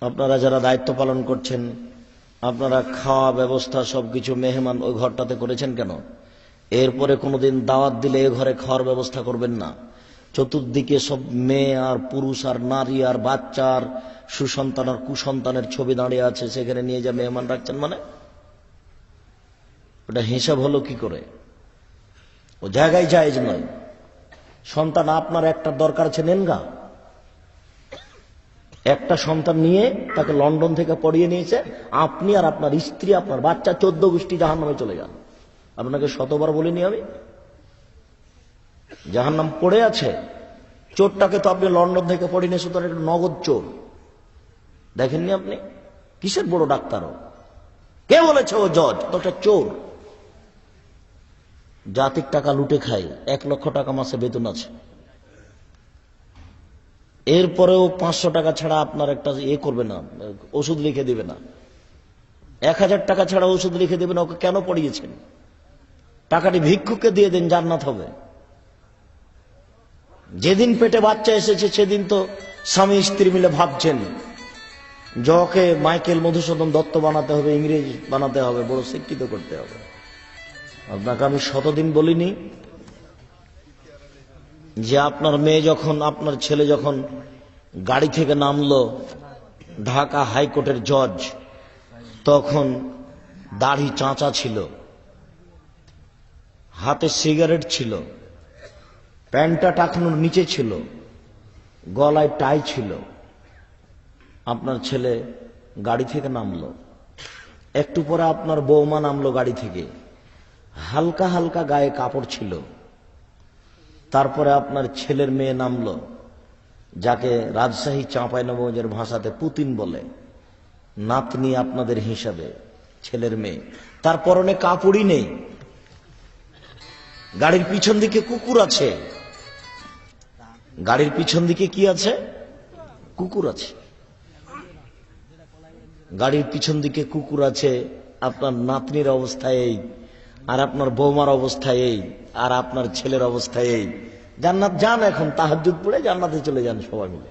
আপনারা যারা দায়িত্ব পালন করছেন, আপনারা খাওয়া ব্যবস্থা সবকিছু মেহমান ওই ঘরটাতে করেছেন কেন? এরপরে কোনোদিন দাওয়াত দিলে এ ঘরে খাওয়ার ব্যবস্থা করবেন না। চতুর্দিকে সব মেয়ে আর পুরুষ আর নারী আর বাচ্চা আর সুসন্তান আর কুসন্তানের ছবি দাঁড়িয়ে আছে, সেখানে নিয়ে যা মেহমান রাখছেন, মানে ওটা হিসাব হলো কি করে? ও জায়গায় জায়েজ নয়। সন্তান আপনার একটা দরকার আছে, নেন গা। একটা সন্তান নিয়ে তাকে লন্ডন থেকে পড়িয়ে নিয়েছে, আপনি আর আপনার স্ত্রী আপনার বাচ্চা 14 গোষ্ঠী জাহান্নামে চলে যান। আপনাকে শতবার বলিনি আমি? জাহান্নাম পড়ে আছে। চোরটাকে তো আপনি লন্ডন থেকে পড়িয়ে নিয়ে, সুতরাং একটা নগদ চোর। দেখেননি আপনি? কিসের বড় ডাক্তারও? কে বলেছে ও জজ? তো একটা চোর। জাতির টাকা লুটে খায়, 1 লক্ষ টাকা মাসে বেতন আছে। এরপরেও 500 টাকা ছাড়া আপনার একটা করবে না, ওষুধ লিখে দেবে না। 1000 টাকা ছাড়া ওষুধ লিখে দেবে না। ওকে কেন পড়িয়েছেন? টাকাটি ভিক্ষুককে দিয়ে দেন, জান্নাত হবে। যেদিন পেটে বাচ্চা এসেছে সেদিন তো স্বামী স্ত্রী মিলে ভাবছেন জকে মাইকেল মধুসূদন দত্ত বানাতে হবে, ইংরেজ বানাতে হবে, বড় শিক্ষিত করতে হবে। আপনাকে আমি শতদিন বলিনি যে আপনার মেয়ে যখন, আপনার ছেলে যখন গাড়ি থেকে নামলো, ঢাকা হাইকোর্টের জজ, তখন দাড়ি চাঁচা ছিল, হাতে সিগারেট ছিল, প্যান্টটা টাকনুর নিচে ছিল, গলায় টাই ছিল। আপনার ছেলে গাড়ি থেকে নামলো, একটু পরে আপনার বৌমা নামলো গাড়ি থেকে, হালকা হালকা গায়ে কাপড় ছিল। তারপরে আপনার ছেলের মেয়ে নামলো, যাকে রাজশাহী চাঁপাইনবাবগঞ্জের ভাষাতে পুতিন বলে, নাতনি আপনাদের হিসাবে ছেলের মেয়ে। তার পরনে কাপড়ই নেই। গাড়ির পিছন দিকে কুকুর আছে। গাড়ির পিছন দিকে কি আছে? কুকুর আছে। গাড়ির পিছন দিকে কুকুর আছে। আপনার নাতনির অবস্থা এই, আর আপনার বৌমার অবস্থা এই, আর আপনার ছেলের অবস্থা এই। জান্নাত যান, এখন তাহাজ্জুদ পড়ে জান্নাতে চলে যান সবাই মিলে।